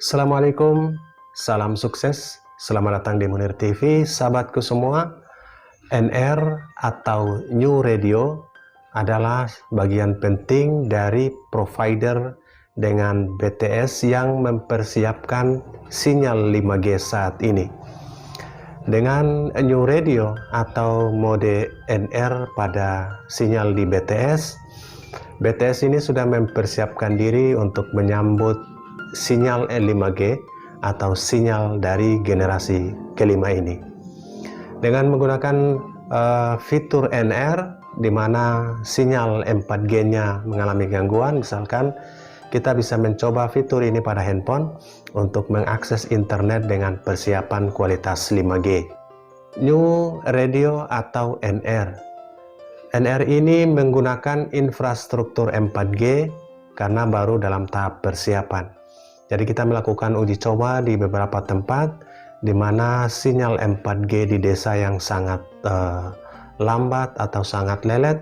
Assalamualaikum, salam sukses, selamat datang di Munir TV, sahabatku semua. NR atau New Radio adalah bagian penting dari provider dengan BTS yang mempersiapkan sinyal 5G saat ini. Dengan New Radio atau mode NR pada sinyal di BTS ini sudah mempersiapkan diri untuk menyambut sinyal 5G atau sinyal dari generasi kelima ini. Dengan menggunakan fitur NR di mana sinyal 4G-nya mengalami gangguan, misalkan kita bisa mencoba fitur ini pada handphone untuk mengakses internet dengan persiapan kualitas 5G. New Radio atau NR. NR ini menggunakan infrastruktur 4G karena baru dalam tahap persiapan. Jadi kita melakukan uji coba di beberapa tempat di mana sinyal 4G di desa yang sangat lambat atau sangat lelet.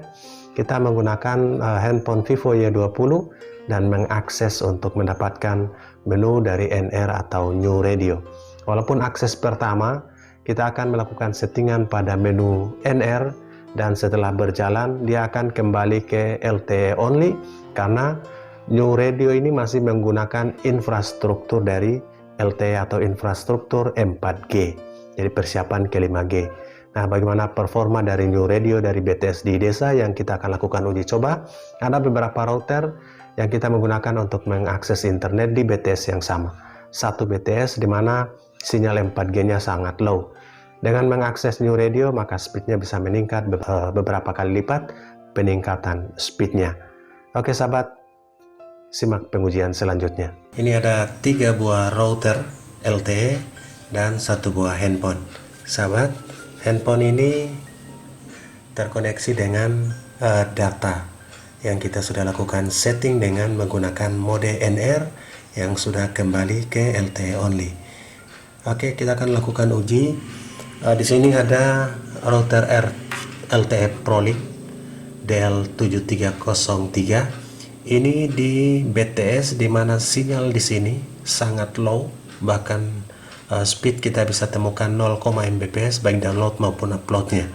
Kita menggunakan handphone Vivo Y20 dan mengakses untuk mendapatkan menu dari NR atau New Radio. Walaupun akses pertama, kita akan melakukan settingan pada menu NR dan setelah berjalan dia akan kembali ke LTE only karena New Radio ini masih menggunakan infrastruktur dari LTE atau infrastruktur 4G, jadi persiapan ke 5G. Nah, bagaimana performa dari New Radio dari BTS di desa yang kita akan lakukan uji coba? Ada beberapa router yang kita menggunakan untuk mengakses internet di BTS yang sama. Satu BTS di mana sinyal 4G-nya sangat low. Dengan mengakses New Radio, maka speednya bisa meningkat beberapa kali lipat peningkatan speednya. Oke sahabat, simak pengujian selanjutnya. Ini ada 3 buah router LTE dan 1 buah handphone. Sahabat, handphone ini terkoneksi dengan data yang kita sudah lakukan setting dengan menggunakan mode NR yang sudah kembali ke LTE only. Oke, kita akan lakukan uji. Di sini ada router LTE ProLink DL7303. Ini di BTS di mana sinyal di sini sangat low, bahkan speed kita bisa temukan 0, Mbps baik download maupun uploadnya.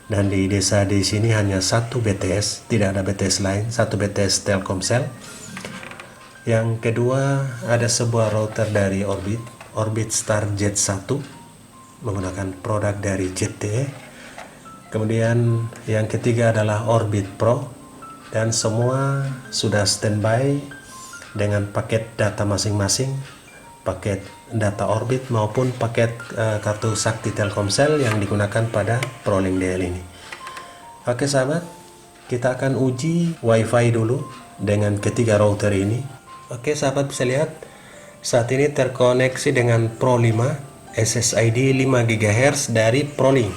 Dan di desa di sini hanya satu BTS, tidak ada BTS lain, satu BTS Telkomsel. Yang kedua ada sebuah router dari Orbit Star Jet 1 menggunakan produk dari ZTE. Kemudian yang ketiga adalah Orbit Pro. Dan semua sudah standby dengan paket data masing-masing, paket data Orbit maupun paket kartu sakti Telkomsel yang digunakan pada ProLink DL ini. Oke sahabat, kita akan uji WiFi dulu dengan ketiga router ini. Oke sahabat, bisa lihat saat ini terkoneksi dengan Pro 5 SSID 5 GHz dari ProLink.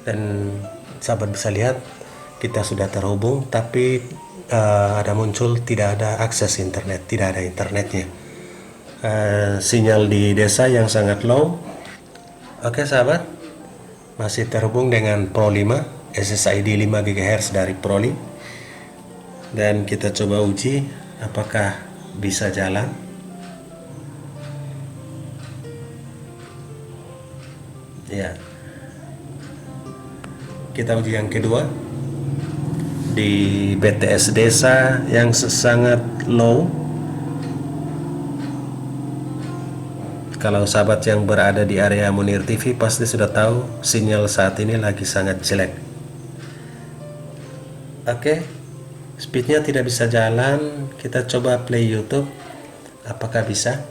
Dan sahabat bisa lihat kita sudah terhubung, tapi ada muncul tidak ada akses internet, tidak ada internetnya. Sinyal di desa yang sangat low. Oke sahabat, masih terhubung dengan Pro 5 SSID 5 GHz dari ProLink. Dan kita coba uji apakah bisa jalan. Ya, kita uji yang kedua di BTS desa yang sangat low. Kalau sahabat yang berada di area Munir TV pasti sudah tahu sinyal saat ini lagi sangat jelek. Oke, speednya tidak bisa jalan. Kita coba play YouTube, apakah bisa?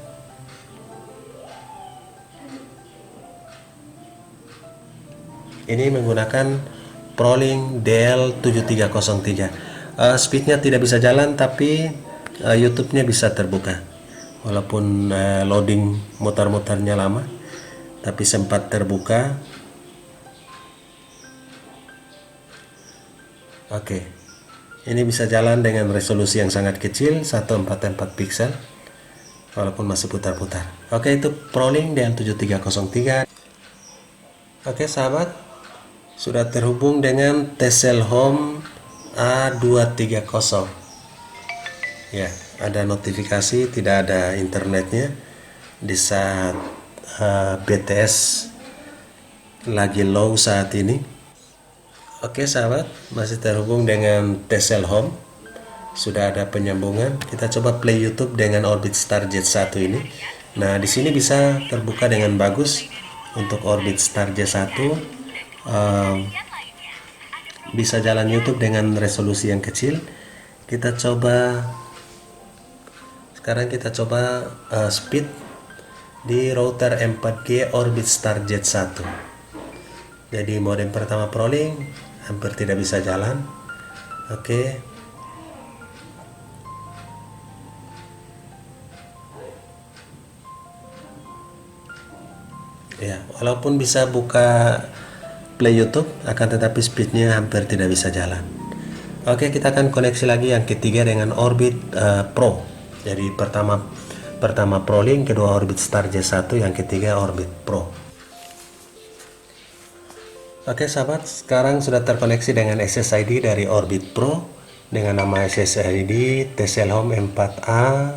Ini menggunakan ProLink DL7303. Speednya tidak bisa jalan, tapi YouTube-nya bisa terbuka. Walaupun loading mutar-mutarnya lama, tapi sempat terbuka. Oke, ini bisa jalan dengan resolusi yang sangat kecil, 144 pixel, walaupun masih putar-putar. Oke, itu ProLink DL7303. Oke sahabat, sudah terhubung dengan Tesel Home A230. Ya, ada notifikasi tidak ada internetnya di saat BTS lagi low saat ini. Oke sahabat, masih terhubung dengan Tesel Home, sudah ada penyambungan. Kita coba play YouTube dengan Orbit Starjet 1 ini. Nah di sini bisa terbuka dengan bagus untuk Orbit Starjet 1. Bisa jalan YouTube dengan resolusi yang kecil. Kita coba sekarang, kita coba speed di router 4G Orbit Starjet 1. Jadi modem pertama Prolink hampir tidak bisa jalan. Oke. Ya, walaupun bisa buka play YouTube, akan tetapi speednya hampir tidak bisa jalan. Oke, kita akan koneksi lagi yang ketiga dengan Orbit Pro. Jadi pertama Prolink, kedua Orbit Starjet 1, yang ketiga Orbit Pro. Oke sahabat, sekarang sudah terkoneksi dengan SSID dari Orbit Pro dengan nama SSID Tesel Home 4A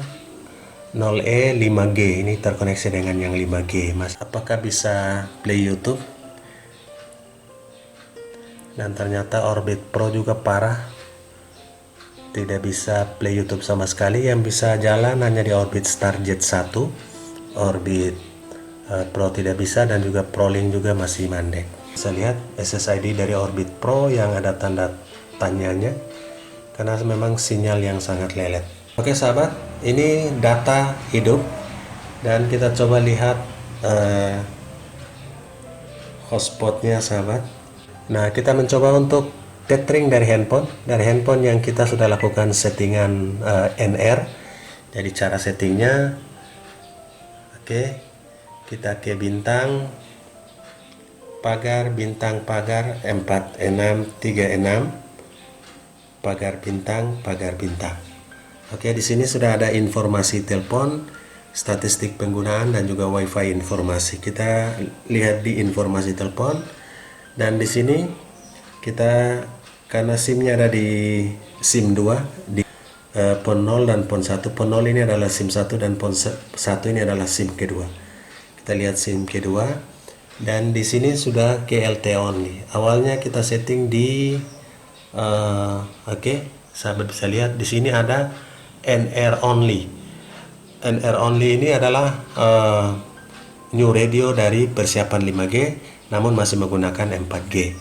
0E 5G. Ini terkoneksi dengan yang 5G. Mas, apakah bisa play YouTube? Dan ternyata Orbit Pro juga parah, tidak bisa play YouTube sama sekali. Yang bisa jalan hanya di Orbit Starjet 1, Orbit Pro tidak bisa, dan juga Prolink juga masih mandek. Bisa lihat SSID dari Orbit Pro yang ada tanda tanyanya karena memang sinyal yang sangat lelet. Oke sahabat, ini data hidup dan kita coba lihat hotspotnya sahabat. Nah, kita mencoba untuk tethering dari handphone yang kita sudah lakukan settingan NR. Jadi cara settingnya, oke, kita ke bintang pagar 4636 pagar bintang. Oke, di sini sudah ada informasi telepon, statistik penggunaan, dan juga WiFi informasi. Kita lihat di informasi telepon. Dan di sini kita, karena SIM-nya ada di SIM 2 di pon 0 dan pon 1. Pon 0 ini adalah SIM 1 dan pon 1 ini adalah SIM kedua. Kita lihat SIM kedua dan di sini sudah ke LTE only. Awalnya kita setting di oke, sahabat bisa lihat di sini ada NR only. NR only ini adalah new radio dari persiapan 5G namun masih menggunakan 4G.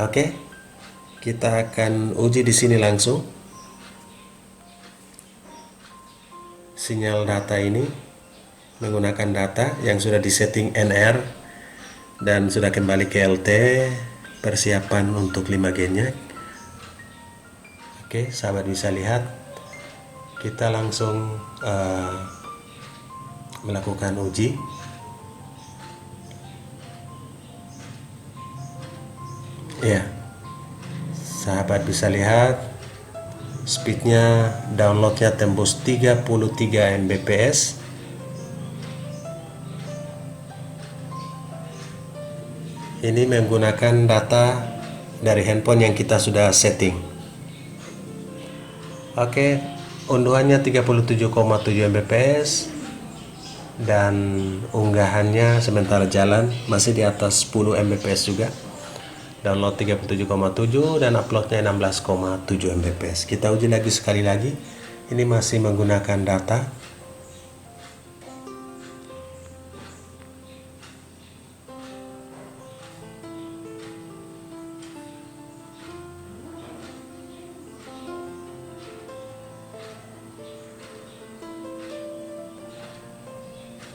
Oke, kita akan uji di sini langsung sinyal data ini menggunakan data yang sudah disetting NR dan sudah kembali ke LTE persiapan untuk 5G-nya. Oke, sahabat bisa lihat, kita langsung melakukan uji. Ya, sahabat bisa lihat speednya, downloadnya tembus 33 Mbps. Ini menggunakan data dari handphone yang kita sudah setting. Oke, unduhannya 37,7 Mbps dan unggahannya sementara jalan masih di atas 10 Mbps juga. Download 37,7 dan uploadnya 16,7 Mbps. Kita uji lagi sekali lagi. Ini masih menggunakan data.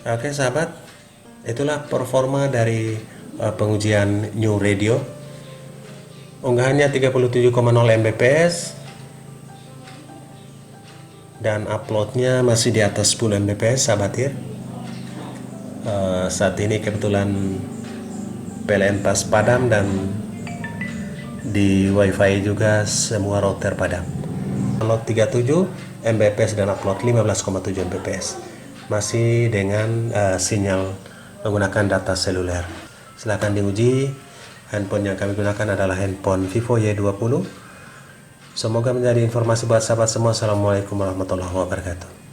Oke sahabat, itulah performa dari pengujian New Radio. Unggahannya 37,0 Mbps dan uploadnya masih di atas 10 Mbps sahabat ya. Saat ini kebetulan PLN pas padam dan di WiFi juga semua router padam. Download 37 Mbps dan upload 15,7 Mbps. Masih dengan sinyal menggunakan data seluler. Silahkan diuji. Handphone yang kami gunakan adalah handphone Vivo Y20 Semoga menjadi informasi buat sahabat semua. Assalamualaikum warahmatullahi wabarakatuh.